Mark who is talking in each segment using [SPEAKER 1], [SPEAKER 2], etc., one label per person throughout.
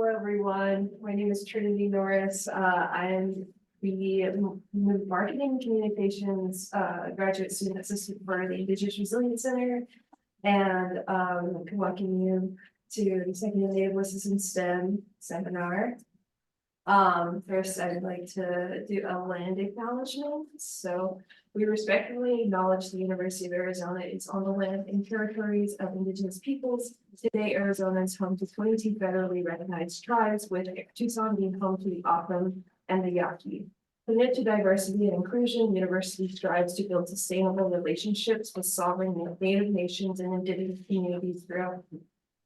[SPEAKER 1] Hello, everyone. My name is Trinity Norris. I'm the Marketing Communications graduate student assistant for the Indigenous Resilience Center, and welcome you to the second Native Voices in STEM seminar. First, I'd like to do a land acknowledgement. So we respectfully acknowledge the University of Arizona is on the land and territories of Indigenous peoples. Today, Arizona is home to 22 federally recognized tribes, with Tucson being home to the O'odham and the Yaqui. Committed to diversity and inclusion, the university strives to build sustainable relationships with sovereign Native nations and Indigenous communities throughout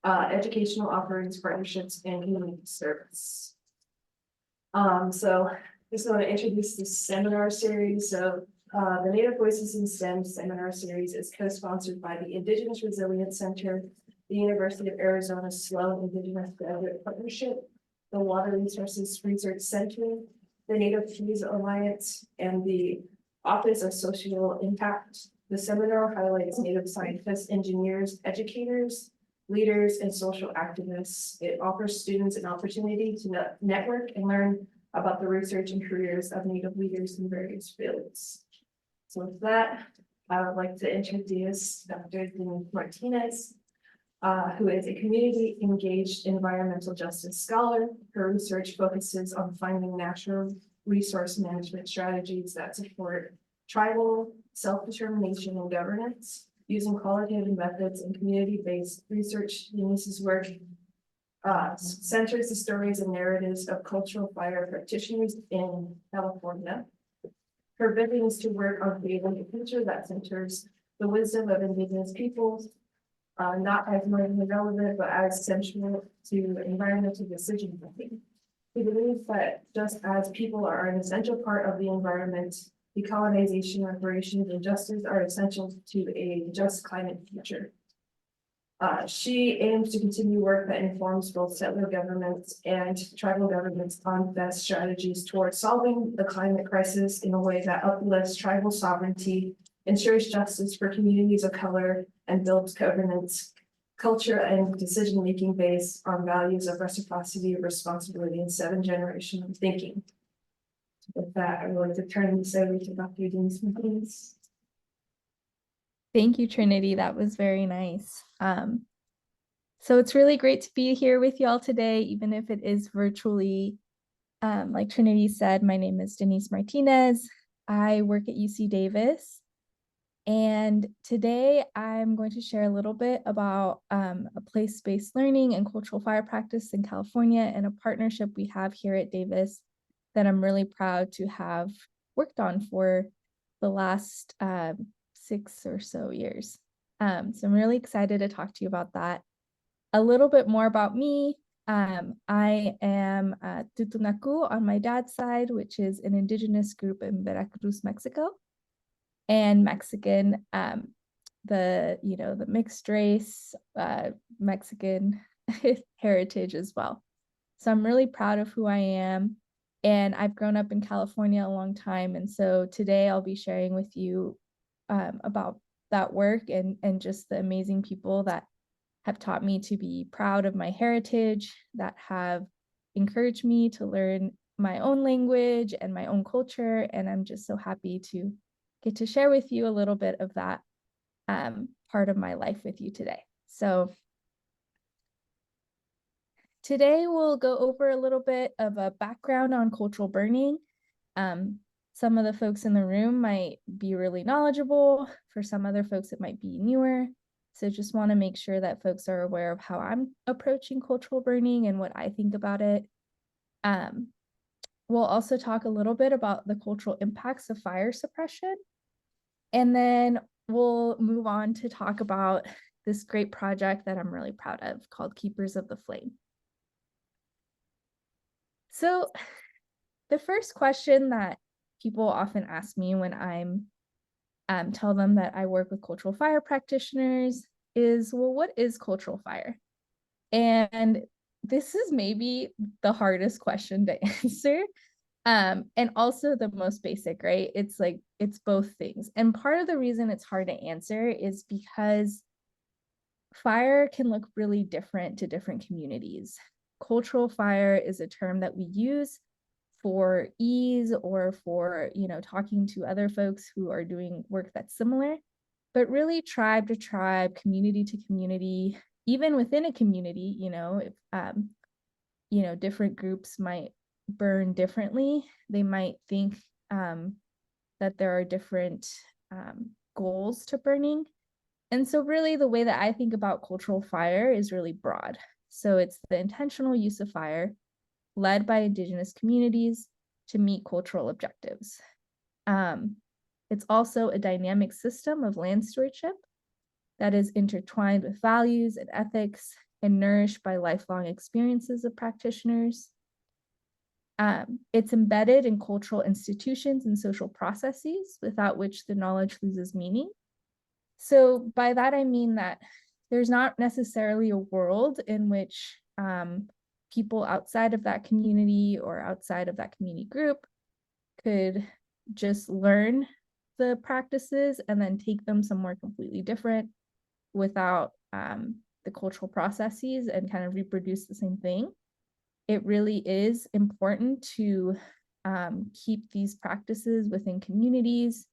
[SPEAKER 1] educational offerings, partnerships, and community service. So just want to introduce this seminar series. So the Native Voices in STEM seminar series is co-sponsored by the Indigenous Resilience Center, the University of Arizona Sloan Indigenous Graduate Partnership, the Water Resources Research Center, the Native Trees Alliance, and the Office of Social Impact. The seminar highlights Native scientists, engineers, educators, leaders, and social activists. It offers students an opportunity to network and learn about the research and careers of Native leaders in various fields. So with that, I would like to introduce Dr. Deniss Martinez, who is a community engaged environmental justice scholar. Her research focuses on finding natural resource management strategies that support tribal self-determination and governance. Using qualitative methods and community-based research, Deniss's work centers the stories and narratives of cultural fire practitioners in California. Her vision is to work on creating a future that centers the wisdom of Indigenous peoples, not as marginally relevant, but as central to environmental decision making. We believe that just as people are an essential part of the environment, decolonization, reparations, and justice are essential to a just climate future. She aims to continue work that informs both settler governments and tribal governments on best strategies towards solving the climate crisis in a way that uplifts tribal sovereignty, ensures justice for communities of color, and builds governance, culture, and decision-making based on values of reciprocity, responsibility, and seven-generational thinking. With that, I would like to turn this over to Dr. Deniss Martinez.
[SPEAKER 2] Thank you, Trinity. That was very nice. So it's really great to be here with y'all today, even if it is virtually. Like Trinity said, my name is Deniss Martinez. I work at UC Davis. And today I'm going to share a little bit about a place-based learning and cultural fire practice in California, and a partnership we have here at Davis that I'm really proud to have worked on for the last 6 or so years. So I'm really excited to talk to you about that. A little bit more about me. I am Tutunacu on my dad's side, which is an indigenous group in Veracruz, Mexico, and Mexican, the mixed race Mexican heritage as well. So I'm really proud of who I am. And I've grown up in California a long time. And so today I'll be sharing with you about that work and just the amazing people that have taught me to be proud of my heritage, that have encouraged me to learn my own language and my own culture. And I'm just so happy to get to share with you a little bit of that part of my life with you today. So today we'll go over a little bit of a background on cultural burning. Some of the folks in the room might be really knowledgeable. For some other folks, it might be newer. So just want to make sure that folks are aware of how I'm approaching cultural burning and what I think about it. We'll also talk a little bit about the cultural impacts of fire suppression. And then we'll move on to talk about this great project that I'm really proud of called Keepers of the Flame. So the first question that people often ask me when I'm tell them that I work with cultural fire practitioners is, well, what is cultural fire? And this is maybe the hardest question to answer. And also the most basic, right? It's like, it's both things. And part of the reason it's hard to answer is because fire can look really different to different communities. cultural fire is a term that we use for ease or for, talking to other folks who are doing work that's similar, but really tribe to tribe, community to community, even within a community, if, different groups might burn differently. They might think that there are different goals to burning. And so really the way that I think about cultural fire is really broad. So it's the intentional use of fire led by Indigenous communities to meet cultural objectives. It's also a dynamic system of land stewardship that is intertwined with values and ethics and nourished by lifelong experiences of practitioners. It's embedded in cultural institutions and social processes without which the knowledge loses meaning. So by that, I mean that there's not necessarily a world in which people outside of that community or outside of that community group could just learn the practices and then take them somewhere completely different without the cultural processes and kind of reproduce the same thing. It really is important to keep these practices within communities,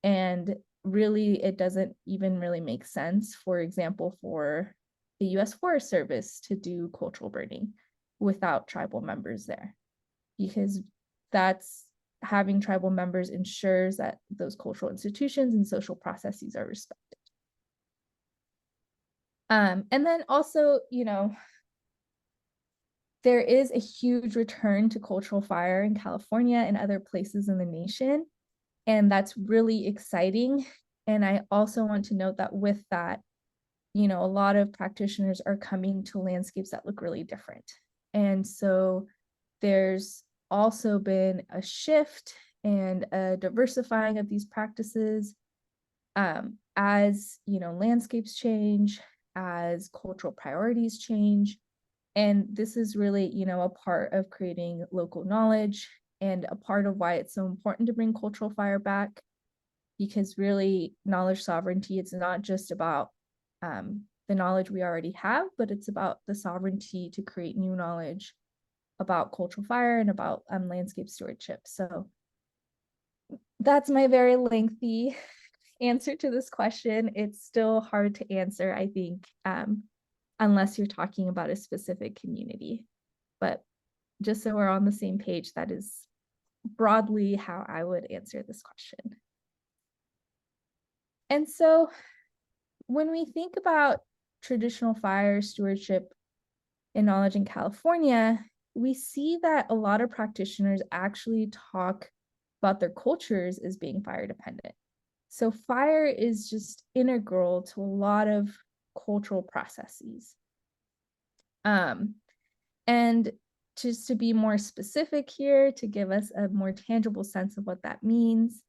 [SPEAKER 2] and really it doesn't even really make sense, for example, for the US Forest Service to do cultural burning without tribal members there, because that's having tribal members ensures that those cultural institutions and social processes are respected. And then also, there is a huge return to cultural fire in California and other places in the nation, and that's really exciting. And I also want to note that with that, a lot of practitioners are coming to landscapes that look really different. And so there's also been a shift and a diversifying of these practices as, landscapes change, as cultural priorities change. And this is really, a part of creating local knowledge and a part of why it's so important to bring cultural fire back, because really knowledge sovereignty, it's not just about the knowledge we already have, but it's about the sovereignty to create new knowledge about cultural fire and about landscape stewardship. So that's my very lengthy answer to this question. It's still hard to answer, I think, unless you're talking about a specific community. But just so we're on the same page, that is broadly how I would answer this question. And so when we think about traditional fire stewardship and knowledge in California, we see that a lot of practitioners actually talk about their cultures as being fire dependent. So fire is just integral to a lot of cultural processes. And just to be more specific here, to give us a more tangible sense of what that means,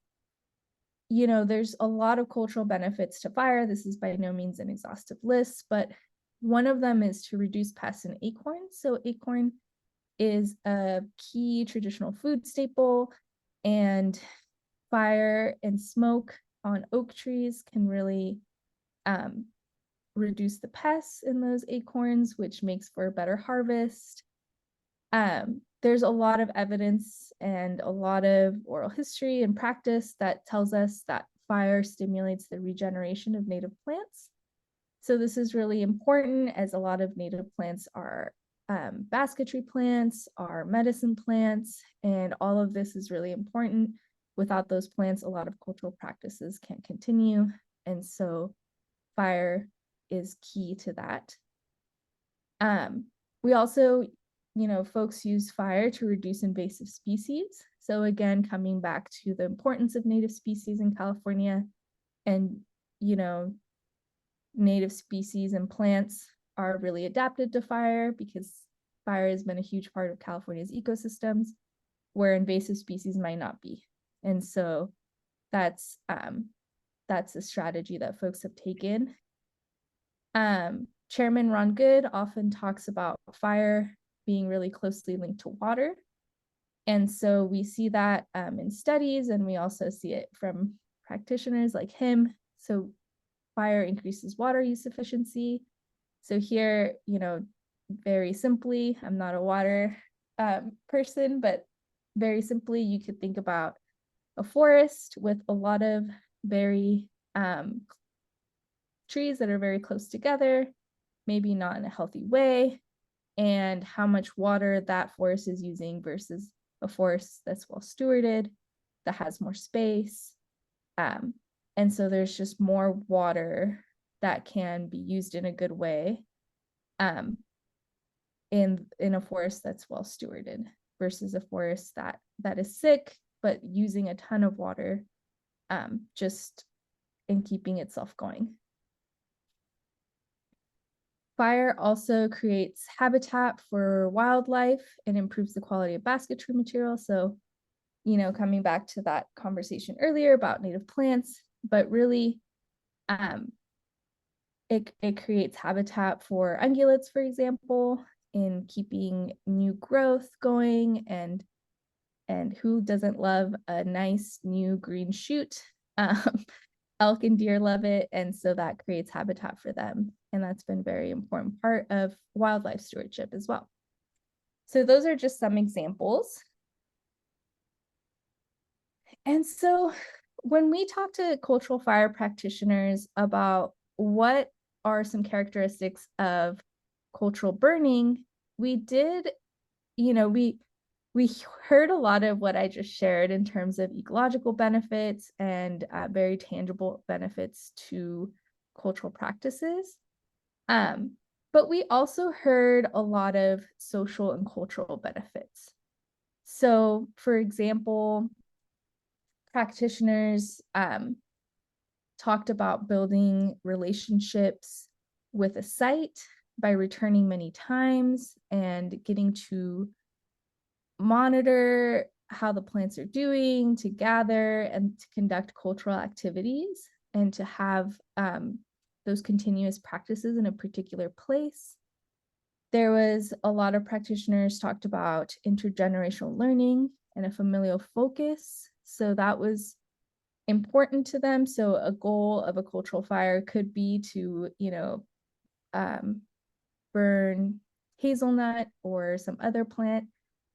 [SPEAKER 2] there's a lot of cultural benefits to fire. This is by no means an exhaustive list, but one of them is to reduce pests in acorns. So acorn is a key traditional food staple, and fire and smoke on oak trees can really reduce the pests in those acorns, which makes for a better harvest. There's a lot of evidence and a lot of oral history and practice that tells us that fire stimulates the regeneration of native plants. So this is really important, as a lot of native plants are basketry plants, are medicine plants, and all of this is really important. Without those plants, a lot of cultural practices can't continue. And so fire is key to that. We also, folks use fire to reduce invasive species. So again, coming back to the importance of native species in California, and, native species and plants are really adapted to fire because fire has been a huge part of California's ecosystems, where invasive species might not be. And so that's a strategy that folks have taken. Chairman Ron Good often talks about fire being really closely linked to water. And so we see that in studies, and we also see it from practitioners like him. So fire increases water use efficiency. So here, very simply, I'm not a water person, but very simply, you could think about a forest with a lot of very trees that are very close together, maybe not in a healthy way, and how much water that forest is using versus a forest that's well stewarded, that has more space. And so there's just more water that can be used in a good way in a forest that's well stewarded versus a forest that is sick but using a ton of water just in keeping itself going. Fire also creates habitat for wildlife and improves the quality of basketry material. So, you know, coming back to that conversation earlier about native plants, but really it creates habitat for ungulates, for example, in keeping new growth going, and who doesn't love a nice new green shoot? Elk and deer love it, and so that creates habitat for them, and that's been a very important part of wildlife stewardship as well. So those are just some examples. And so when we talk to cultural fire practitioners about what are some characteristics of cultural burning, we did, you know, we heard a lot of what I just shared in terms of ecological benefits and very tangible benefits to cultural practices. But we also heard a lot of social and cultural benefits. So, for example, practitioners talked about building relationships with a site by returning many times and getting to monitor how the plants are doing, to gather and to conduct cultural activities, and to have those continuous practices in a particular place. There was a lot of practitioners talked about intergenerational learning and a familial focus. So that was important to them. So a goal of a cultural fire could be to, you know, burn hazelnut or some other plant,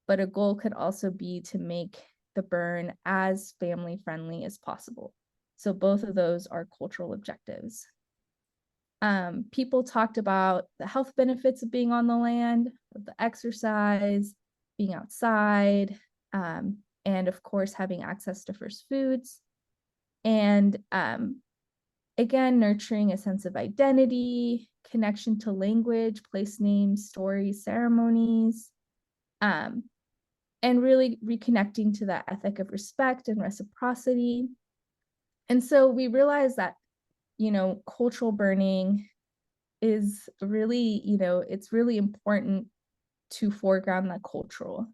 [SPEAKER 2] but a goal could also be to make the burn as family friendly as possible. So both of those are cultural objectives. People talked about the health benefits of being on the land, of the exercise, being outside, and of course, having access to first foods. And again, nurturing a sense of identity, connection to language, place names, stories, ceremonies, and really reconnecting to that ethic of respect and reciprocity. And so we realized that, you know, cultural burning is really, you know, it's really important to foreground that cultural,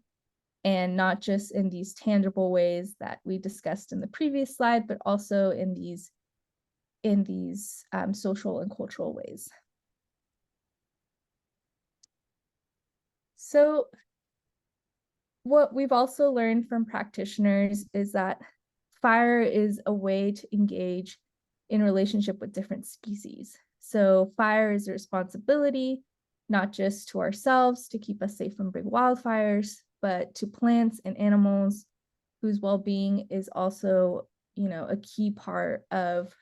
[SPEAKER 2] and not just in these tangible ways that we discussed in the previous slide, but also in these social and cultural ways. So what we've also learned from practitioners is that fire is a way to engage in relationship with different species. So fire is a responsibility, not just to ourselves to keep us safe from big wildfires, but to plants and animals whose well-being is also, you know, a key part of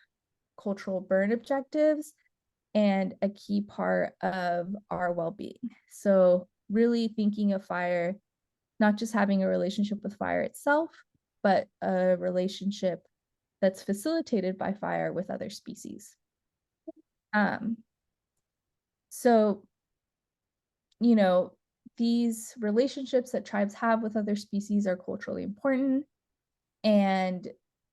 [SPEAKER 2] cultural burn objectives and a key part of our well-being. So really thinking of fire, not just having a relationship with fire itself, but a relationship that's facilitated by fire with other species. So, you know, these relationships that tribes have with other species are culturally important, and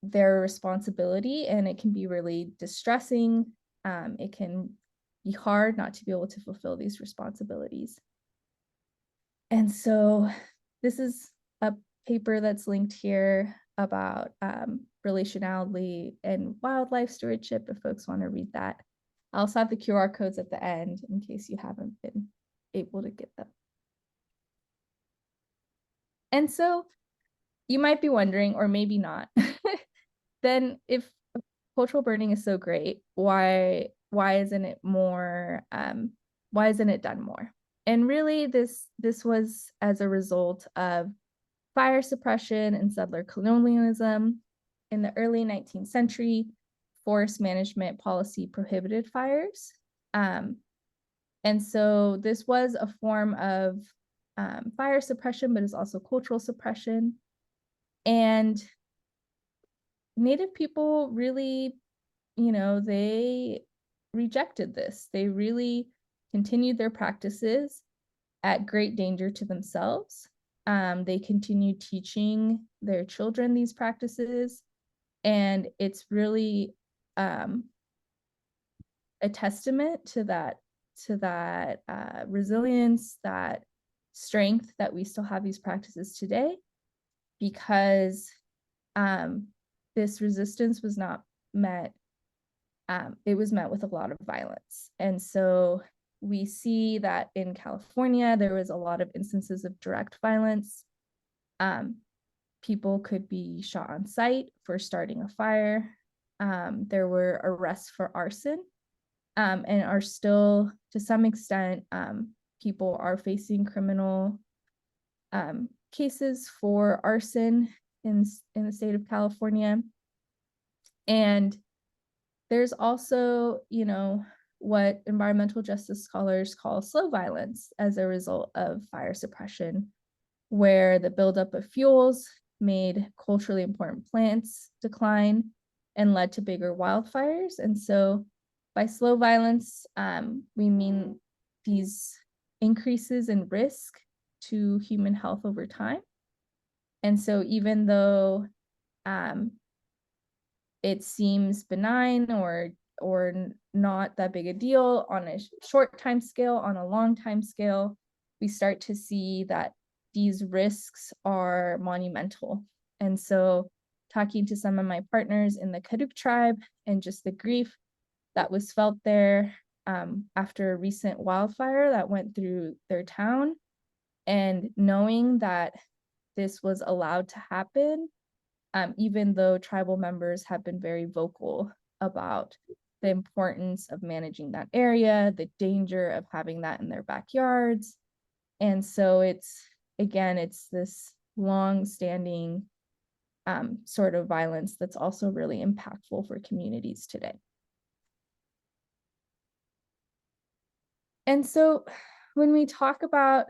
[SPEAKER 2] their responsibility, and it can be really distressing. It can be hard not to be able to fulfill these responsibilities. And so this is a paper that's linked here about relationality and wildlife stewardship, if folks want to read that. I also have the QR codes at the end in case you haven't been able to get them. And so you might be wondering, or maybe not, then if cultural burning is so great, why isn't it more, why isn't it done more? And really this was as a result of fire suppression and settler colonialism. In the early 19th century, forest management policy prohibited fires. And so this was a form of fire suppression, but it's also cultural suppression. And Native people really, they rejected this. They really continued their practices at great danger to themselves. They continued teaching their children these practices. And it's really a testament to that resilience, that strength that we still have these practices today, because this resistance was not met. It was met with a lot of violence. And so we see that in California, there was a lot of instances of direct violence. People could be shot on sight for starting a fire. There were arrests for arson, and are still, to some extent, people are facing criminal cases for arson in the state of California. And there's also, what environmental justice scholars call slow violence as a result of fire suppression, where the buildup of fuels made culturally important plants decline and led to bigger wildfires. And so by slow violence, we mean these increases in risk to human health over time. And so even though it seems benign or not that big a deal on a short time scale, on a long time scale, we start to see that these risks are monumental. And so talking to some of my partners in the Karuk tribe and just the grief that was felt there after a recent wildfire that went through their town, and knowing that this was allowed to happen, even though tribal members have been very vocal about the importance of managing that area, the danger of having that in their backyards. And so it's this long-standing sort of violence that's also really impactful for communities today. And so when we talk about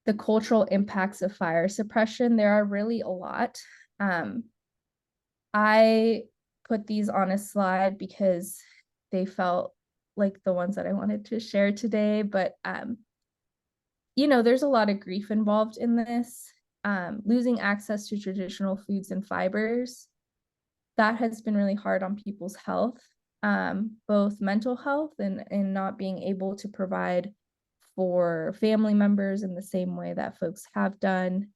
[SPEAKER 2] the cultural impacts of fire suppression, there are really a lot. I put these on a slide because they felt like the ones that I wanted to share today, but there's a lot of grief involved in this. Losing access to traditional foods and fibers, that has been really hard on people's health, both mental health and not being able to provide for family members in the same way that folks have done.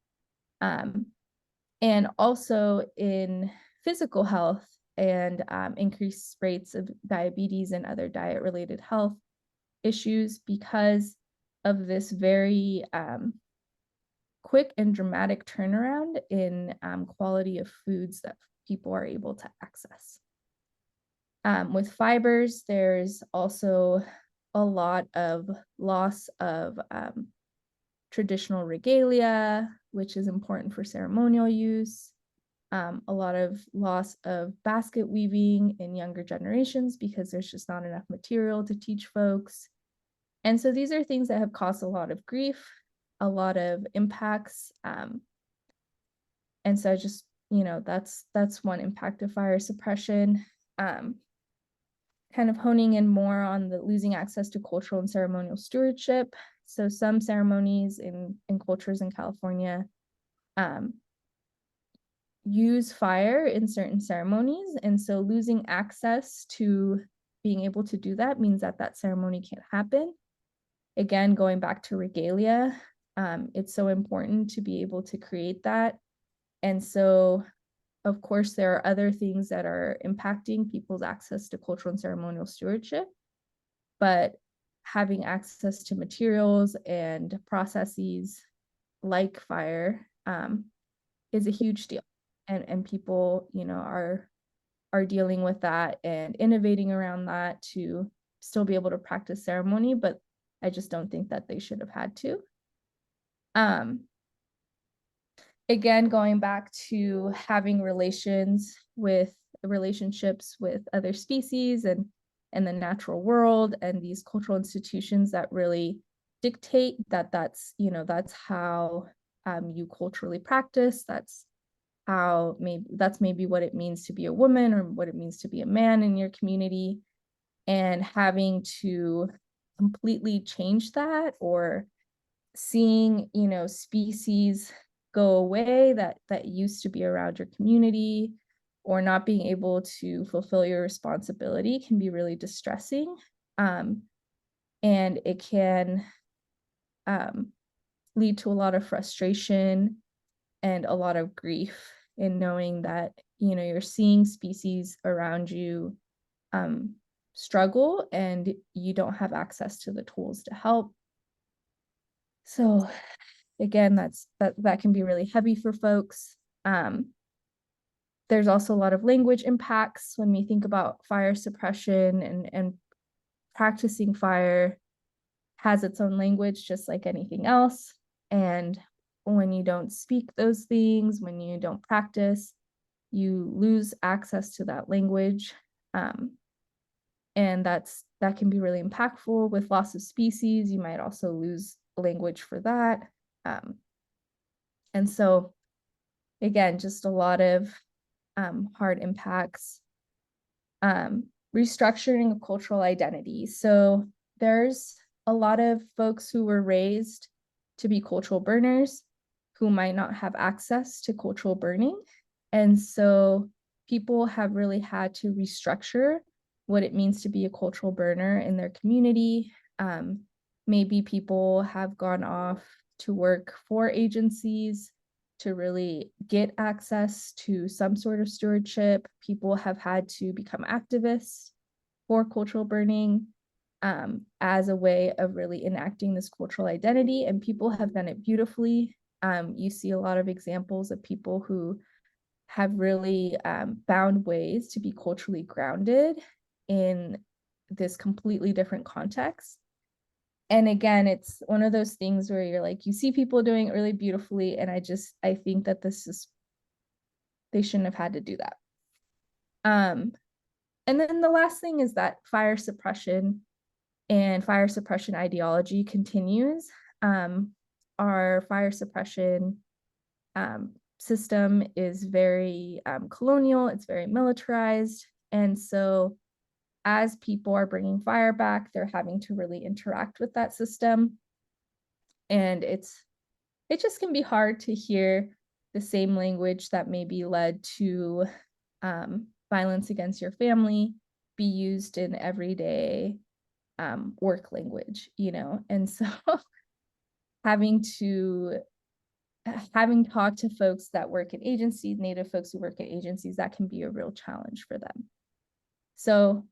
[SPEAKER 2] And also in physical health and increased rates of diabetes and other diet-related health issues because of this very quick and dramatic turnaround in quality of foods that people are able to access. With fibers, there's also a lot of loss of traditional regalia, which is important for ceremonial use. A lot of loss of basket weaving in younger generations because there's just not enough material to teach folks. And so these are things that have caused a lot of grief, a lot of impacts. And so I just, that's one impact of fire suppression. Kind of honing in more on the losing access to cultural and ceremonial stewardship. So some ceremonies in cultures in California use fire in certain ceremonies. And so losing access to being able to do that means that ceremony can't happen. Again, going back to regalia, it's so important to be able to create that. And so, of course, there are other things that are impacting people's access to cultural and ceremonial stewardship, but having access to materials and processes like fire is a huge deal. And people, are dealing with that and innovating around that to still be able to practice ceremony, but I just don't think that they should have had to. Again, going back to having relationships with other species and the natural world and these cultural institutions that really dictate that that's how you culturally practice. That's maybe what it means to be a woman or what it means to be a man in your community, and having to completely change that, or seeing species go away that used to be around your community, or not being able to fulfill your responsibility, can be really distressing. And it can lead to a lot of frustration and a lot of grief in knowing that you're seeing species around you struggle and you don't have access to the tools to help. So again, that can be really heavy for folks. There's also a lot of language impacts when we think about fire suppression, and practicing fire has its own language just like anything else. And when you don't speak those things, when you don't practice, you lose access to that language. And that can be really impactful. With loss of species, you might also lose language for that. And so again, just a lot of hard impacts. Restructuring of cultural identity. So there's a lot of folks who were raised to be cultural burners who might not have access to cultural burning. And so people have really had to restructure what it means to be a cultural burner in their community. Maybe people have gone off to work for agencies to really get access to some sort of stewardship. People have had to become activists for cultural burning as a way of really enacting this cultural identity, and people have done it beautifully. You see a lot of examples of people who have really found ways to be culturally grounded in this completely different context. And again, it's one of those things where you're like, you see people doing it really beautifully, and I think that they shouldn't have had to do that. And then the last thing is that fire suppression and fire suppression ideology continues. Our fire suppression system is very colonial, it's very militarized. And so as people are bringing fire back, they're having to really interact with that system. And it just can be hard to hear the same language that maybe led to violence against your family be used in everyday work language, and so having talked to folks that work at agencies, Native folks who work at agencies, that can be a real challenge for them. So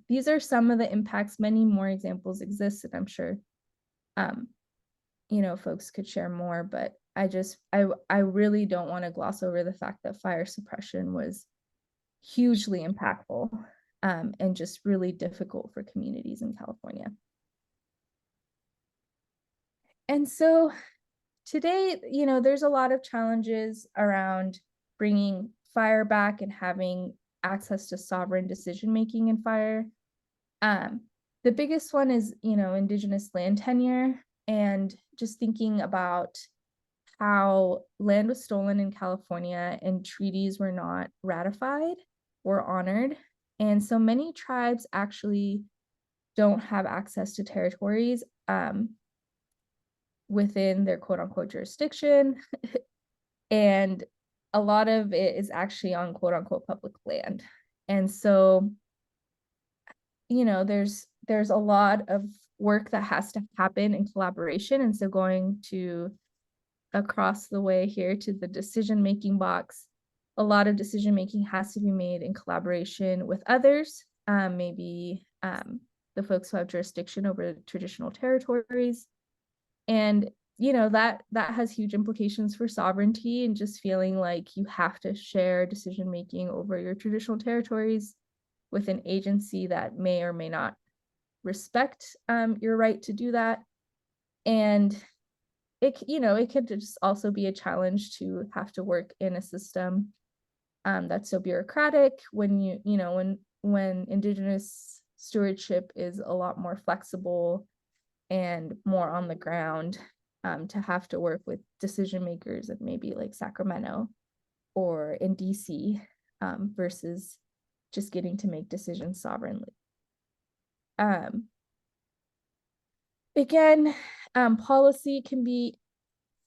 [SPEAKER 2] these are some of the impacts. Many more examples exist, and I'm sure folks could share more, but I really don't want to gloss over the fact that fire suppression was hugely impactful and just really difficult for communities in California. And so today, there's a lot of challenges around bringing fire back and having access to sovereign decision-making in fire. The biggest one is, Indigenous land tenure, and just thinking about how land was stolen in California and treaties were not ratified or honored. And so many tribes actually don't have access to territories within their quote unquote jurisdiction. And a lot of it is actually on quote unquote public land. And so, there's a lot of work that has to happen in collaboration. And so going to across the way here to the decision-making box, a lot of decision-making has to be made in collaboration with others, maybe the folks who have jurisdiction over traditional territories. And that has huge implications for sovereignty, and just feeling like you have to share decision-making over your traditional territories. with an agency that may or may not respect your right to do that. And it could just also be a challenge to have to work in a system that's so bureaucratic when when Indigenous stewardship is a lot more flexible and more on the ground, to have to work with decision makers at maybe like Sacramento or in DC, versus just getting to make decisions sovereignly. Again, policy can be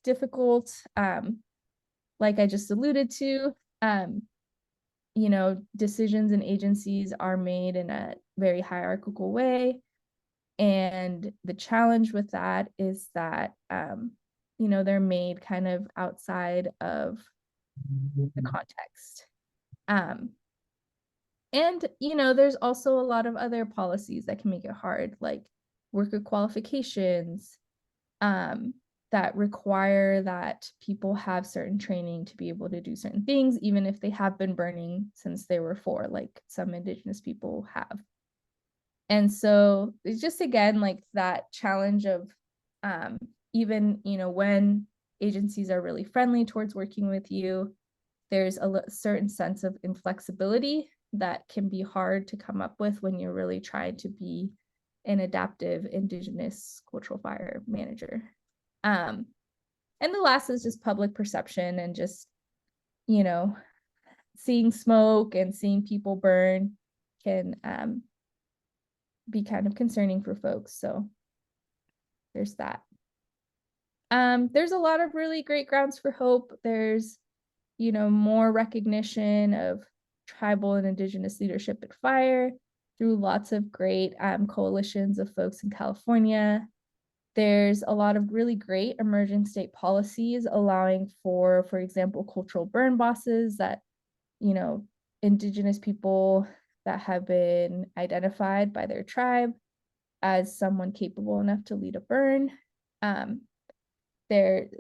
[SPEAKER 2] difficult, like I just alluded to. Decisions and agencies are made in a very hierarchical way. And the challenge with that is that, they're made kind of outside of the context. And there's also a lot of other policies that can make it hard, like worker qualifications, that require that people have certain training to be able to do certain things, even if they have been burning since they were 4, like some Indigenous people have. And so it's just, again, like that challenge of, even, when agencies are really friendly towards working with you, there's a certain sense of inflexibility that can be hard to come up with when you're really trying to be an adaptive Indigenous cultural fire manager. And the last is just public perception, and just, seeing smoke and seeing people burn can be kind of concerning for folks. So there's that. There's a lot of really great grounds for hope. There's, more recognition of tribal and Indigenous leadership at fire through lots of great coalitions of folks in California. There's a lot of really great emerging state policies allowing for example, cultural burn bosses that, Indigenous people that have been identified by their tribe as someone capable enough to lead a burn.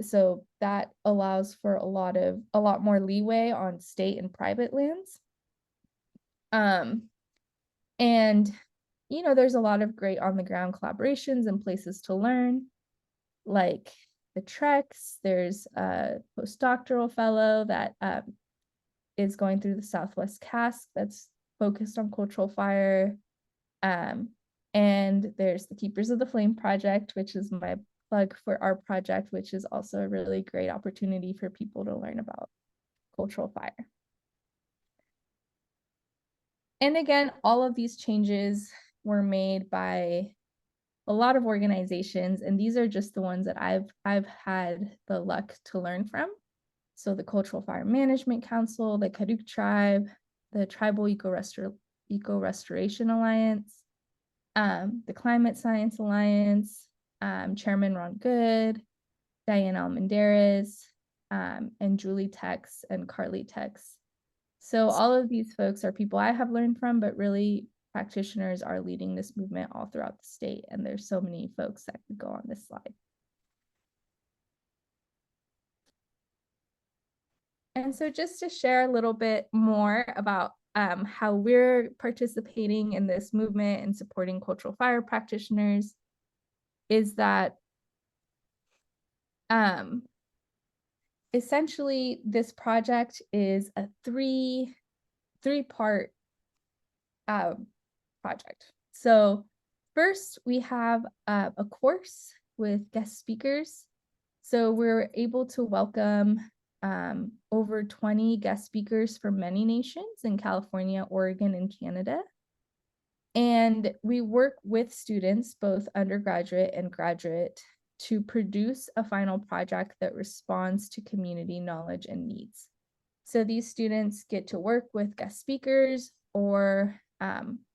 [SPEAKER 2] So that allows for a lot more leeway on state and private lands. And there's a lot of great on the ground collaborations and places to learn, like the Treks. There's a postdoctoral fellow that is going through the Southwest CASC that's focused on cultural fire. And there's the Keepers of the Flame project, which is my plug for our project, which is also a really great opportunity for people to learn about cultural fire. And again, all of these changes were made by a lot of organizations, and these are just the ones that I've had the luck to learn from. So the Cultural Fire Management Council, the Karuk Tribe, the Tribal Eco Restoration Alliance, the Climate Science Alliance, Chairman Ron Good, Diane Almendarez, and Julie Tex and Carly Tex. So all of these folks are people I have learned from, but really practitioners are leading this movement all throughout the state. And there's so many folks that could go on this slide. And so just to share a little bit more about how we're participating in this movement and supporting cultural fire practitioners, is that essentially this project is a three-part project. So first, we have a course with guest speakers. So we're able to welcome over 20 guest speakers from many nations in California, Oregon, and Canada. And we work with students, both undergraduate and graduate, to produce a final project that responds to community knowledge and needs. So these students get to work with guest speakers or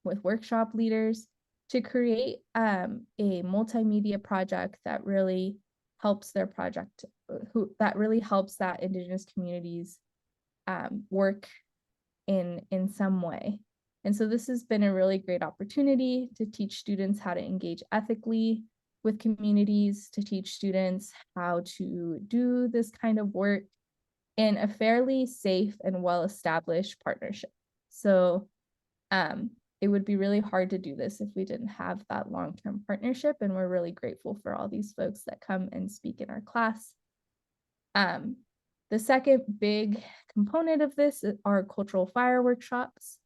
[SPEAKER 2] with workshop leaders to create a multimedia project that really helps their project, that really helps that Indigenous communities work in some way. And so this has been a really great opportunity to teach students how to engage ethically with communities, to teach students how to do this kind of work in a fairly safe and well-established partnership. So It would be really hard to do this if we didn't have that long-term partnership, and we're really grateful for all these folks that come and speak in our class. The second big component of this are cultural fire workshops.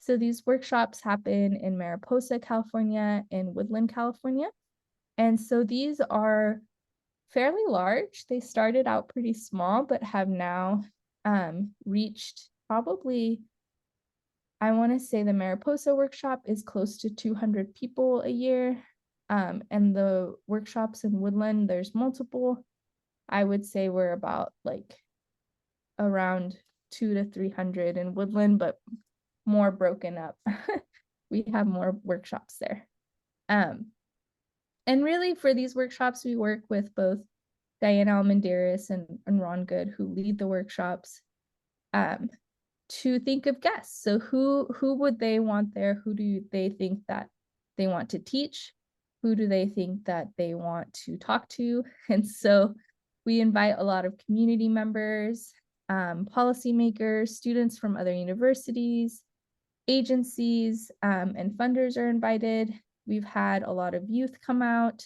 [SPEAKER 2] So these workshops happen in Mariposa, California, and Woodland, California. And so these are fairly large. They started out pretty small, but have now reached probably, I want to say the Mariposa workshop is close to 200 people a year. And the workshops in Woodland, there's multiple. I would say we're about like around 200 to 300 in Woodland, but more broken up. We have more workshops there. And really for these workshops, we work with both Diana Almendaris and Ron Good, who lead the workshops, to think of guests. So who would they want there? Who do they think that they want to teach? Who do they think that they want to talk to? And so we invite a lot of community members, policymakers, students from other universities, agencies, and funders are invited. We've had a lot of youth come out,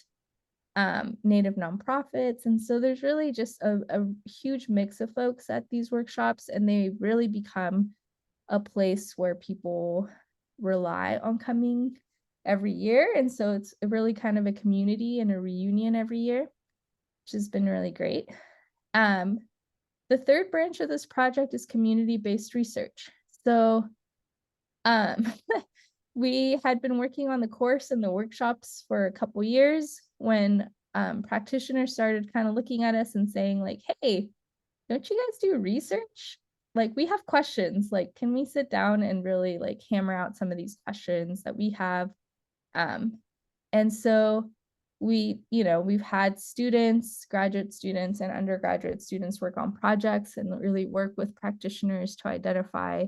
[SPEAKER 2] Native nonprofits. And so there's really just a huge mix of folks at these workshops, and they really become a place where people rely on coming every year. And so it's really kind of a community and a reunion every year, which has been really great. The third branch of this project is community-based research. So we had been working on the course and the workshops for a couple years when practitioners started kind of looking at us and saying like, hey, don't you guys do research? Like, we have questions, like, can we sit down and really like hammer out some of these questions that we have? And so we've had students, graduate students and undergraduate students work on projects and really work with practitioners to identify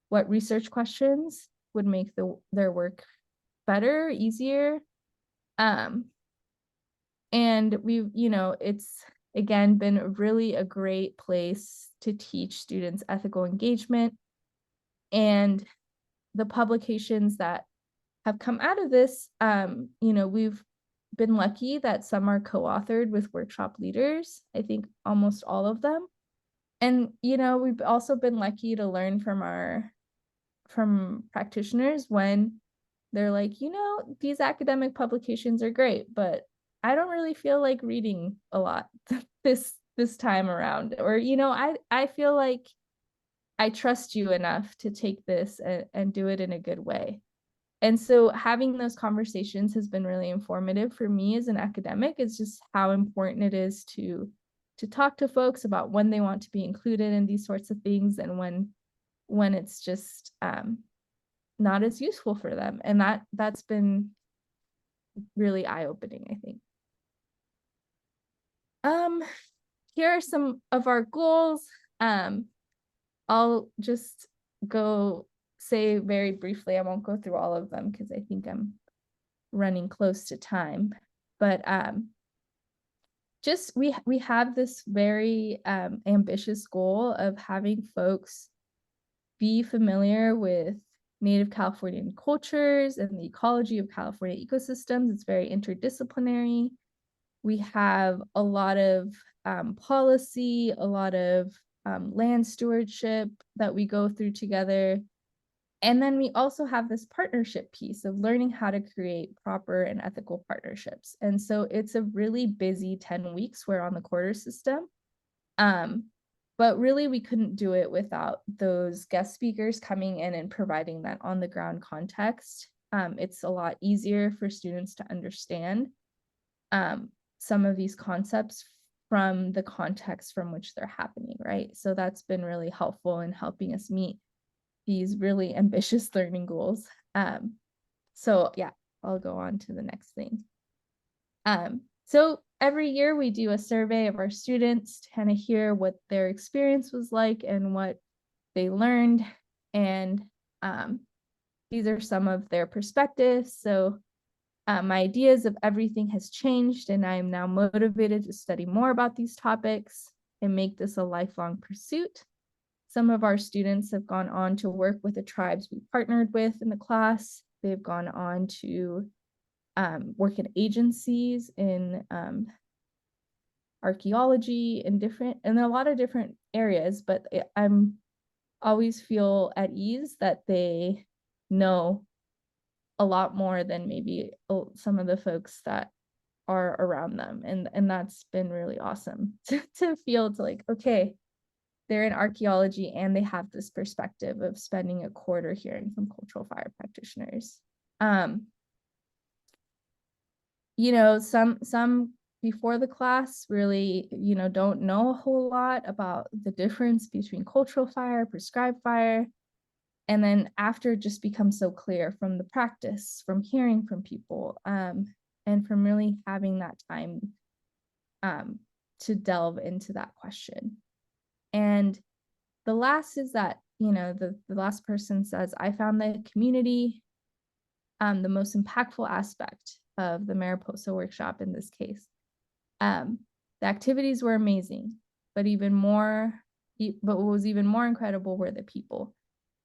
[SPEAKER 2] what research questions would make their work better, easier. And it's again been really a great place to teach students ethical engagement. And the publications that have come out of this, we've been lucky that some are co-authored with workshop leaders. I think almost all of them. And, we've also been lucky to learn from practitioners when they're like, these academic publications are great, but I don't really feel like reading a lot this time around. Or, I feel like I trust you enough to take this and do it in a good way. And so having those conversations has been really informative for me as an academic. It's just how important it is to talk to folks about when they want to be included in these sorts of things and when it's just not as useful for them. And that's been really eye-opening, I think. Here are some of our goals. I'll just go say very briefly, I won't go through all of them because I think I'm running close to time, but just we have this very ambitious goal of having folks be familiar with Native Californian cultures and the ecology of California ecosystems. It's very interdisciplinary. We have a lot of policy, a lot of land stewardship that we go through together. And then we also have this partnership piece of learning how to create proper and ethical partnerships. And so it's a really busy 10 weeks we're on the quarter system. But really we couldn't do it without those guest speakers coming in and providing that on the ground context. It's a lot easier for students to understand some of these concepts from the context from which they're happening, right? So that's been really helpful in helping us meet these really ambitious learning goals. So yeah, I'll go on to the next thing. So every year we do a survey of our students to kind of hear what their experience was like and what they learned. And these are some of their perspectives. So my ideas of everything has changed, and I am now motivated to study more about these topics and make this a lifelong pursuit. Some of our students have gone on to work with the tribes we partnered with in the class. They've gone on to work in agencies in archaeology and a lot of different areas, but I'm always feel at ease that they know a lot more than maybe some of the folks that are around them. And that's been really awesome to feel to like, okay, they're in archaeology and they have this perspective of spending a quarter hearing from cultural fire practitioners. You know, some before the class really, you know, don't know a whole lot about the difference between cultural fire, prescribed fire. And then after, it just becomes so clear from the practice, from hearing from people, and from really having that time to delve into that question. And the last is that, you know, the last person says, I found the community the most impactful aspect of the Mariposa workshop in this case. The activities were amazing, but what was even more incredible were the people.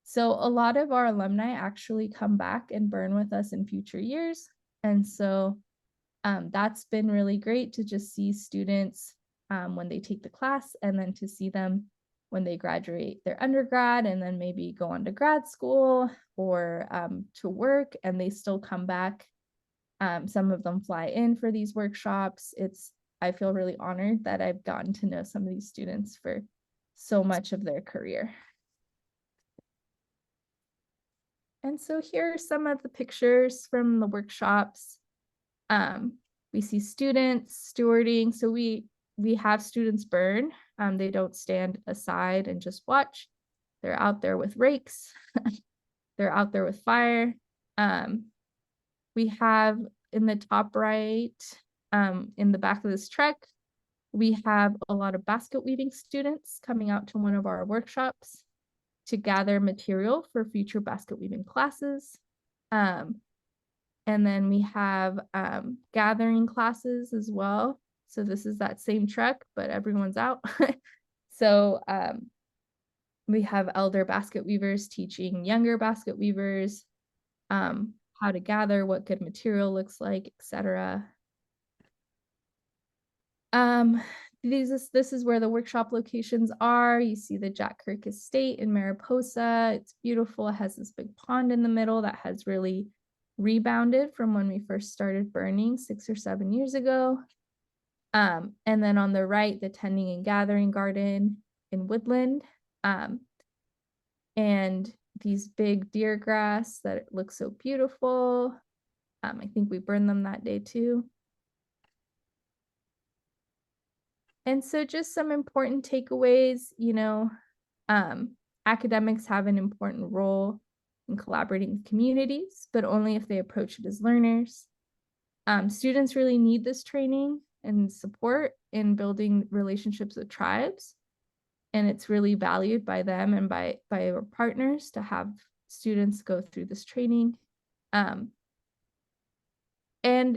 [SPEAKER 2] So a lot of our alumni actually come back and burn with us in future years. And so that's been really great to just see students when they take the class, and then to see them when they graduate their undergrad and then maybe go on to grad school or to work, and they still come back. Some of them fly in for these workshops. I feel really honored that I've gotten to know some of these students for so much of their career. And so here are some of the pictures from the workshops. We see students stewarding. So we have students burn. They don't stand aside and just watch. They're out there with rakes. They're out there with fire. We have in the top right, in the back of this truck, we have a lot of basket weaving students coming out to one of our workshops to gather material for future basket weaving classes. And then we have gathering classes as well. So this is that same truck, but everyone's out. So we have elder basket weavers teaching younger basket weavers how to gather, what good material looks like, etc. This is where the workshop locations are. You see the Jack Kirk Estate in Mariposa. It's beautiful. It has this big pond in the middle that has really rebounded from when we first started burning 6 or 7 years ago. And then on the right, the tending and gathering garden in Woodland. And these big deer grass that look so beautiful. I think we burned them that day too. And so just some important takeaways, you know, academics have an important role in collaborating with communities, but only if they approach it as learners. Students really need this training and support in building relationships with tribes. And it's really valued by them and by our partners to have students go through this training. And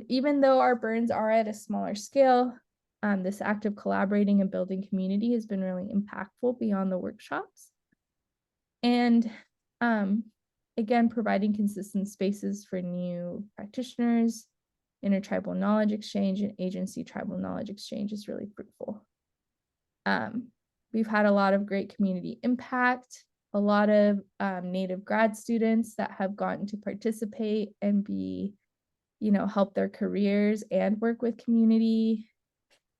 [SPEAKER 2] even though our burns are at a smaller scale, this act of collaborating and building community has been really impactful beyond the workshops. And again, providing consistent spaces for new practitioners, intertribal knowledge exchange, and agency tribal knowledge exchange is really fruitful. We've had a lot of great community impact, a lot of Native grad students that have gotten to participate and be, you know, help their careers and work with community.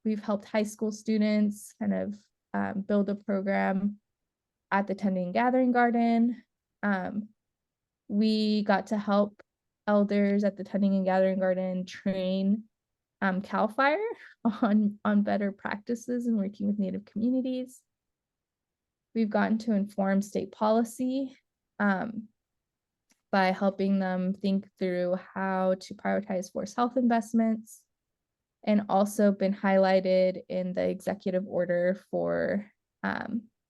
[SPEAKER 2] We've helped high school students kind of build a program at the Tending and Gathering Garden. We got to help elders at the Tending and Gathering Garden train CAL FIRE on better practices and working with Native communities. We've gotten to inform state policy by helping them think through how to prioritize forest health investments, and also been highlighted in the executive order for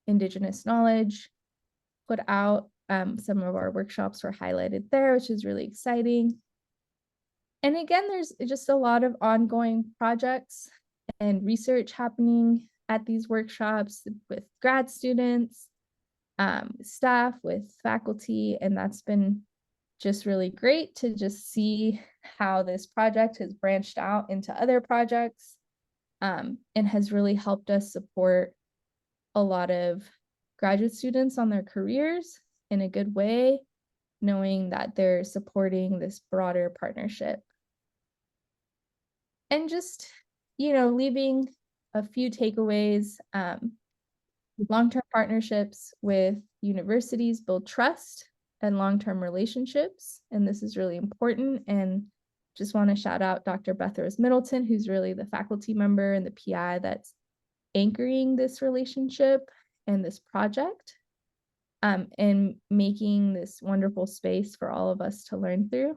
[SPEAKER 2] Indigenous knowledge put out. Some of our workshops were highlighted there, which is really exciting. And again, there's just a lot of ongoing projects and research happening at these workshops with grad students, staff, with faculty, and that's been just really great to just see how this project has branched out into other projects, and has really helped us support a lot of graduate students on their careers in a good way, knowing that they're supporting this broader partnership. And just, leaving a few takeaways. Long-term partnerships with universities build trust and long-term relationships, and this is really important. And just want to shout out Dr. Beth Rose Middleton, who's really the faculty member and the PI that's anchoring this relationship and this project, and making this wonderful space for all of us to learn through.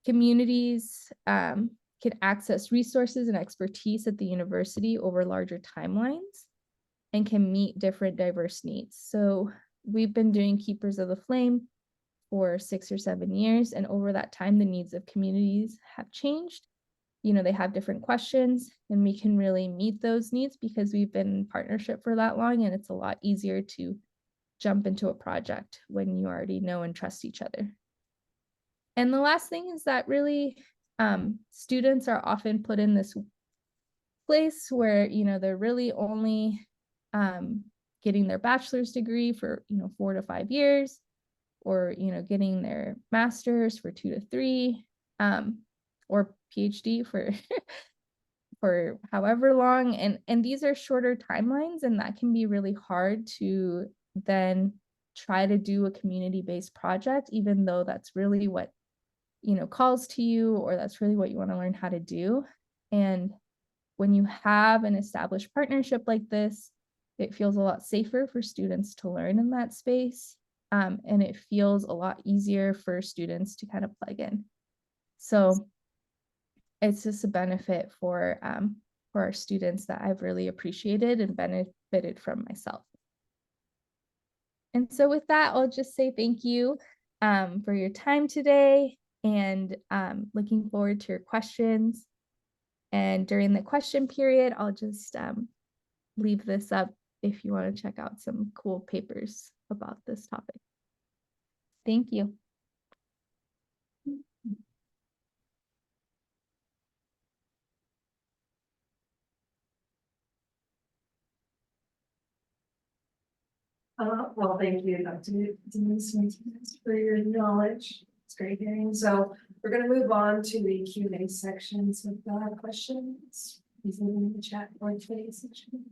[SPEAKER 2] Communities can access resources and expertise at the university over larger timelines and can meet different diverse needs. So we've been doing Keepers of the Flame for 6 or 7 years, and over that time, the needs of communities have changed. They have different questions, and we can really meet those needs because we've been in partnership for that long, and it's a lot easier to jump into a project when you already know and trust each other. And the last thing is that really students are often put in this place where, they're really only getting their bachelor's degree for, 4 to 5 years, or, getting their master's for 2 to 3, or PhD for for however long. And these are shorter timelines, and that can be really hard to then try to do a community-based project, even though that's really what calls to you, or that's really what you want to learn how to do. And when you have an established partnership like this, it feels a lot safer for students to learn in that space. And it feels a lot easier for students to kind of plug in. So it's just a benefit for our students that I've really appreciated and benefited from myself. And so with that, I'll just say thank you for your time today, and looking forward to your questions. And during the question period, I'll just leave this up if you want to check out some cool papers about this topic. Thank you.
[SPEAKER 1] Well, thank you, Dr. Deniss Martinez, for your knowledge. It's great hearing. So we're going to move on to the Q&A sections with questions. Please leave them in the chat or Q&A section.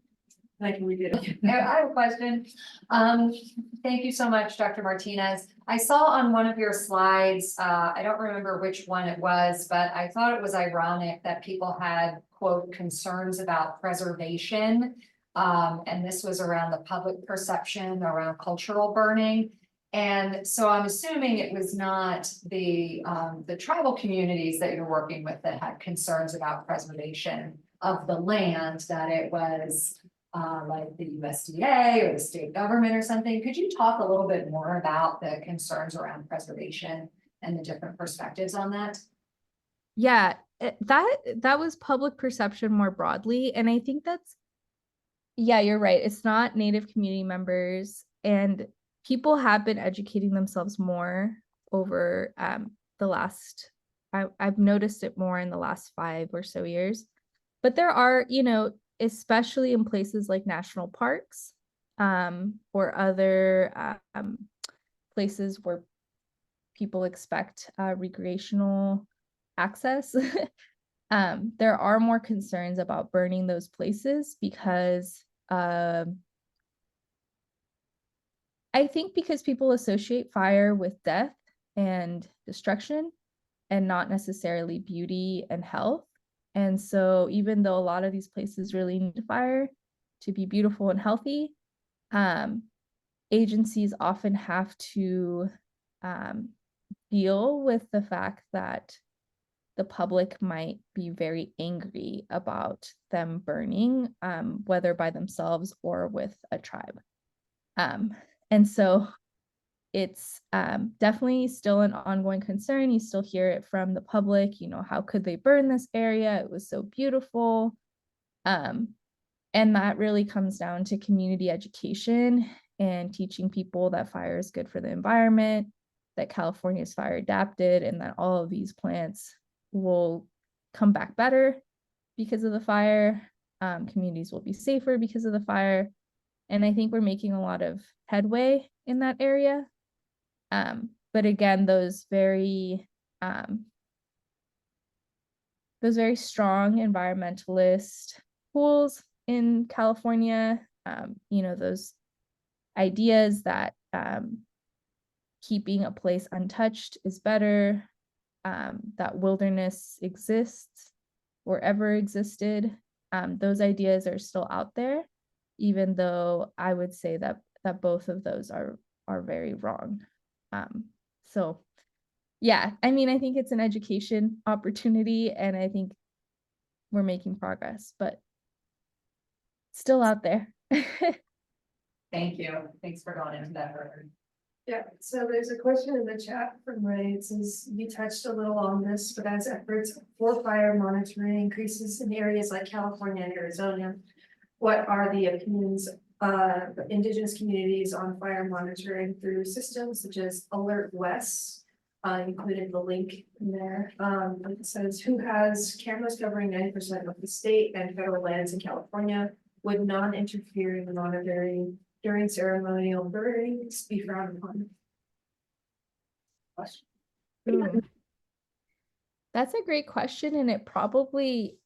[SPEAKER 1] I can read it again.
[SPEAKER 3] I have a question. Thank you so much, Dr. Martinez. I saw on one of your slides, I don't remember which one it was, but I thought it was ironic that people had, quote, concerns about preservation. And this was around the public perception around cultural burning. And so I'm assuming it was not the tribal communities that you're working with that had concerns about preservation of the land, that it was like the USDA or the state government or something. Could you talk a little bit more about the concerns around preservation and the different perspectives on that?
[SPEAKER 2] Yeah, that was public perception more broadly. And I think yeah, you're right. It's not Native community members, and people have been educating themselves more over the last, I've noticed it more in the last 5 or so years. But there are, especially in places like national parks, or other places where people expect recreational access, there are more concerns about burning those places because I think because people associate fire with death and destruction, and not necessarily beauty and health. And so even though a lot of these places really need fire to be beautiful and healthy, agencies often have to deal with the fact that the public might be very angry about them burning, whether by themselves or with a tribe. And so it's definitely still an ongoing concern. You still hear it from the public, how could they burn this area? It was so beautiful. And that really comes down to community education and teaching people that fire is good for the environment, that California is fire adapted, and that all of these plants will come back better because of the fire. Communities will be safer because of the fire. And I think we're making a lot of headway in that area. But again, those very strong environmentalist tools in California, you know, those ideas that keeping a place untouched is better, that wilderness exists or ever existed. Those ideas are still out there, even though I would say that both of those are very wrong. So yeah, I mean, I think it's an education opportunity, and I think we're making progress, but still out there.
[SPEAKER 3] Thank you. Thanks for going into that further.
[SPEAKER 1] Yeah, so there's a question in the chat from Ray. It says, you touched a little on this, but as efforts for fire monitoring increases in areas like California and Arizona, what are the opinions of Indigenous communities on fire monitoring through systems such as Alert West? Included the link in there. It says, who has cameras covering 90% of the state and federal lands in California? Would non-interfering monitoring during ceremonial burnings be frowned upon?
[SPEAKER 2] Ooh. That's a great question, and it probably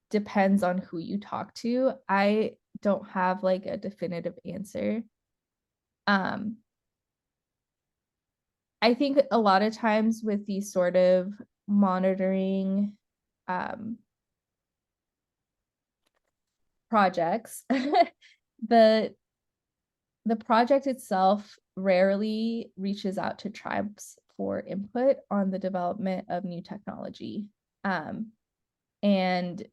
[SPEAKER 2] depends on who you talk to. I don't have like a definitive answer. I think a lot of times with these sort of monitoring projects, the project itself rarely reaches out to tribes for input on the development of new technology. And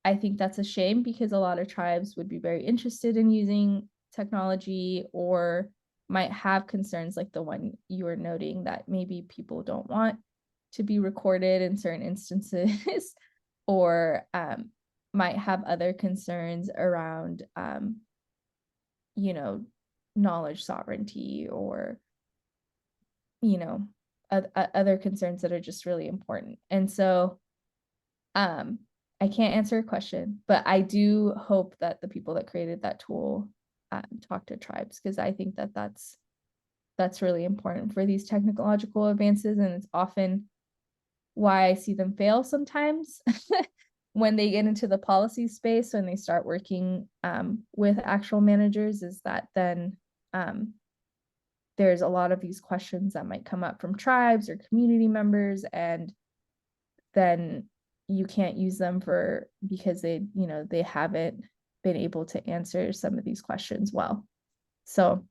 [SPEAKER 2] I think that's a shame, because a lot of tribes would be very interested in using technology, or might have concerns like the one you were noting, that maybe people don't want to be recorded in certain instances, or might have other concerns around, you know, knowledge sovereignty, or, you know, other concerns that are just really important. And so I can't answer a question, but I do hope that the people that created that tool talk to tribes, because I think that that's really important for these technological advances, and it's often why I see them fail sometimes when they get into the policy space, when they start working with actual managers, is that then there's a lot of these questions that might come up from tribes or community members, and then you can't use them because they, you know, they haven't been able to answer some of these questions well. So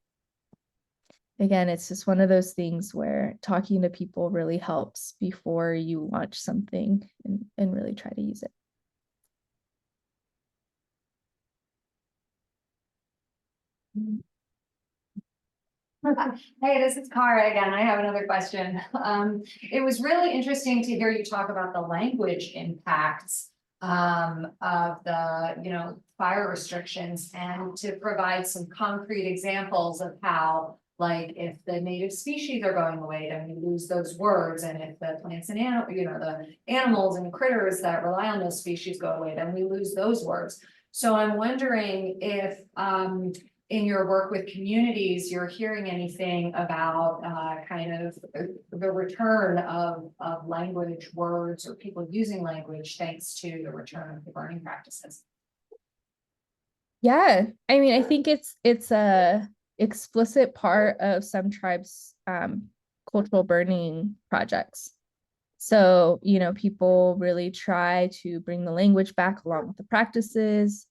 [SPEAKER 2] again, it's just one of those things where talking to people really helps before you launch something and really try to use it.
[SPEAKER 3] Hey, this is Cara again. I have another question. It was really interesting to hear you talk about the language impacts of the, you know, fire restrictions, and to provide some concrete examples of how, like, if the native species are going away, then we lose those words, and if the plants and you know, the animals and critters that rely on those species go away, then we lose those words. So I'm wondering if in your work with communities, you're hearing anything about kind of the return of language, words, or people using language thanks to the return of the burning practices.
[SPEAKER 2] Yeah, I mean, I think it's a explicit part of some tribes' cultural burning projects. So, you know, people really try to bring the language back along with the practices.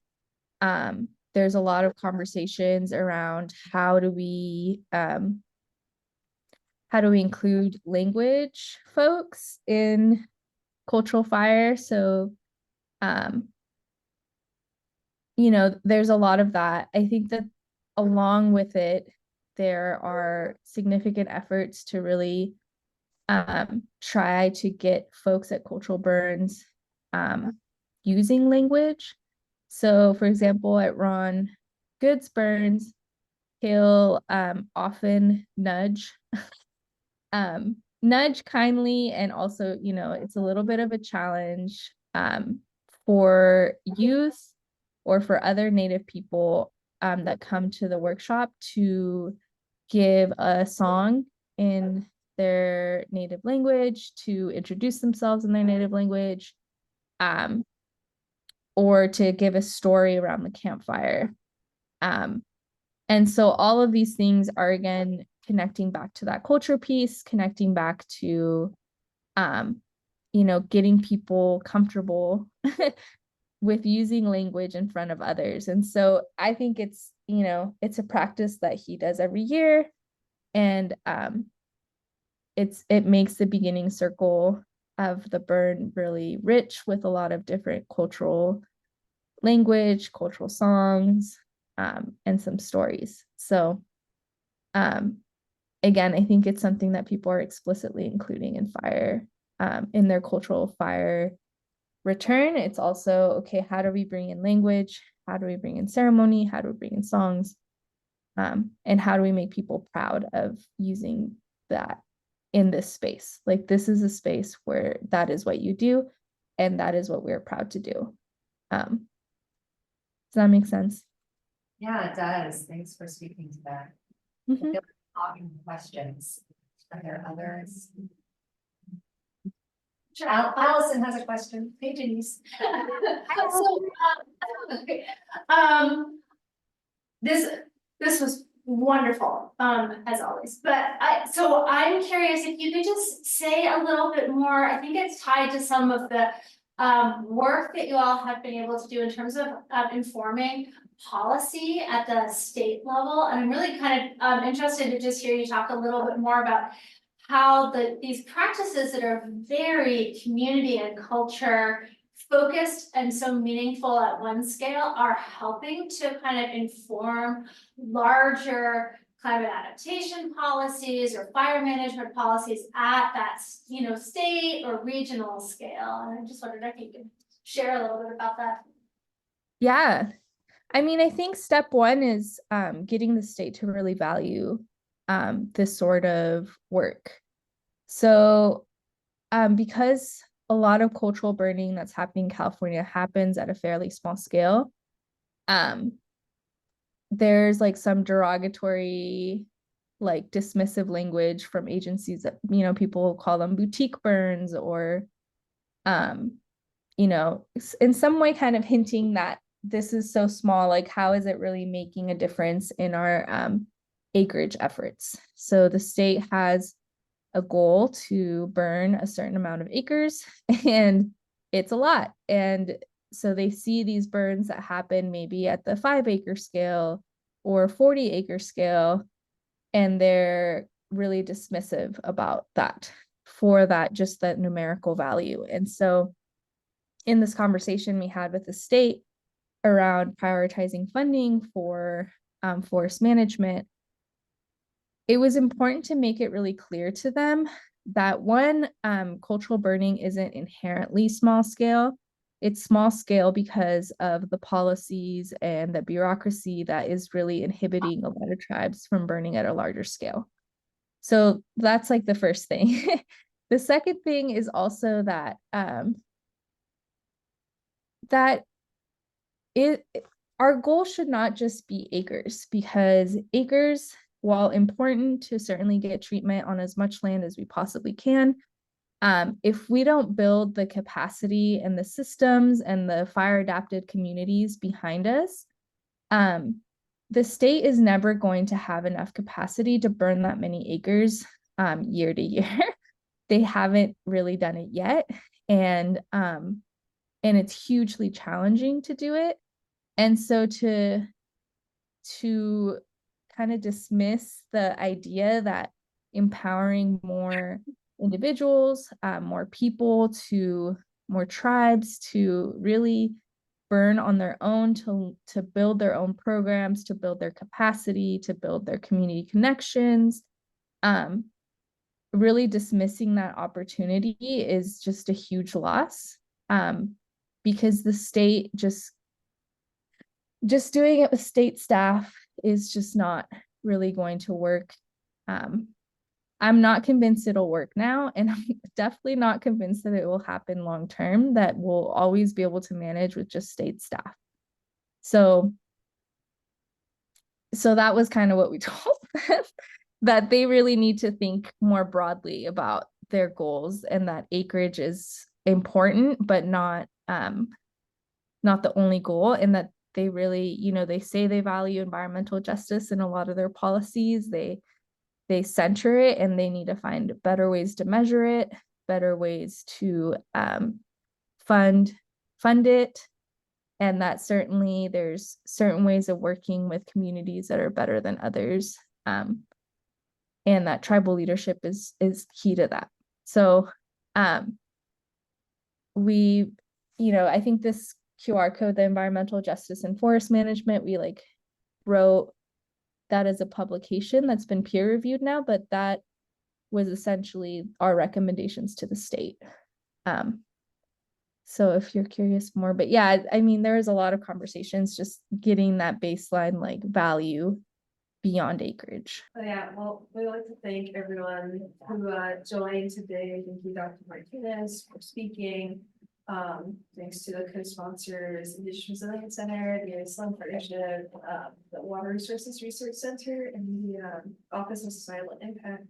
[SPEAKER 2] There's a lot of conversations around how do we include language folks in cultural fire. So, you know, there's a lot of that. I think that along with it, there are significant efforts to really try to get folks at cultural burns using language. So for example, at Ron Goods Burns, he'll often nudge kindly, and also, you know, it's a little bit of a challenge for youth or for other Native people that come to the workshop to give a song in their native language, to introduce themselves in their native language, or to give a story around the campfire. And so all of these things are, again, connecting back to that culture piece, connecting back to, you know, getting people comfortable with using language in front of others. And so I think it's, you know, it's a practice that he does every year. And it makes the beginning circle of the burn really rich with a lot of different cultural language, cultural songs, and some stories. So again, I think it's something that people are explicitly including in fire, in their cultural fire return. It's also, okay, how do we bring in language? How do we bring in ceremony? How do we bring in songs? And how do we make people proud of using that in this space? Like, this is a space where that is what you do, and that is what we're proud to do. Does that make sense?
[SPEAKER 3] Yeah, it does. Thanks for speaking to that.
[SPEAKER 2] Mhm.
[SPEAKER 3] Questions. Are there others? Allison has a question.
[SPEAKER 4] Hey, Denise.
[SPEAKER 3] So,
[SPEAKER 4] Okay. Um, this was wonderful, as always, but so I'm curious if you could just say a little bit more. I think it's tied to some of the work that you all have been able to do in terms of informing policy at the state level. And I'm really kind of interested to just hear you talk a little bit more about how these practices that are very community and culture focused and so meaningful at one scale are helping to kind of inform larger climate adaptation policies or fire management policies at that, you know, state or regional scale. And I just wondered if you could share a little bit about that.
[SPEAKER 2] Yeah. I mean, I think step one is getting the state to really value this sort of work. So because a lot of cultural burning that's happening in California happens at a fairly small scale, there's like some derogatory, like dismissive language from agencies that, you know, people call them boutique burns, or you know, in some way kind of hinting that this is so small, like how is it really making a difference in our acreage efforts? So the state has a goal to burn a certain amount of acres, and it's a lot. And so they see these burns that happen maybe at the 5-acre scale or 40-acre scale, and they're really dismissive about that, for that, just that numerical value. And so in this conversation we had with the state around prioritizing funding for forest management, it was important to make it really clear to them that one, cultural burning isn't inherently small scale. It's small scale because of the policies and the bureaucracy that is really inhibiting a lot of tribes from burning at a larger scale. So that's like the first thing. The second thing is also that that our goal should not just be acres, because acres, while important to certainly get treatment on as much land as we possibly can, if we don't build the capacity and the systems and the fire adapted communities behind us, the state is never going to have enough capacity to burn that many acres year to year. They haven't really done it yet, and it's hugely challenging to do it. And so to kind of dismiss the idea that empowering more individuals, more people, to more tribes to really burn on their own, to build their own programs, to build their capacity, to build their community connections, really dismissing that opportunity is just a huge loss, because the state just just doing it with state staff is just not really going to work. I'm not convinced it'll work now, and I'm definitely not convinced that it will happen long term, that we'll always be able to manage with just state staff. So that was kind of what we told them, that they really need to think more broadly about their goals, and that acreage is important, but not the only goal, and that they really, you know, they say they value environmental justice in a lot of their policies. They center it, and they need to find better ways to measure it, better ways to fund it. And that certainly there's certain ways of working with communities that are better than others. And that tribal leadership is key to that. So we, you know, I think this QR code, the environmental justice and forest management, we like wrote that as a publication that's been peer reviewed now, but that was essentially our recommendations to the state. So if you're curious more, but yeah, I mean, there was a lot of conversations just getting that baseline like value beyond acreage.
[SPEAKER 1] So yeah, well, we'd like to thank everyone who joined today. Thank you, Dr. Martinez, for speaking. Thanks to the co-sponsors, Indigenous Resilience Center, the Islam Partnership, the Water Resources Research Center, and the Office of Societal Impact.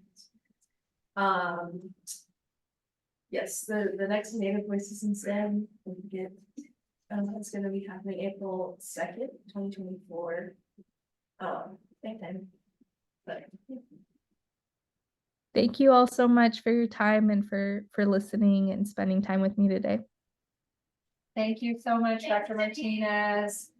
[SPEAKER 1] Yes, the next Native Voices in STEM, it's gonna be happening April 2nd, 2024. Same time. But
[SPEAKER 2] Thank you all so much for your time and for listening and spending time with me today.
[SPEAKER 3] Thank you so much, Dr. Martinez.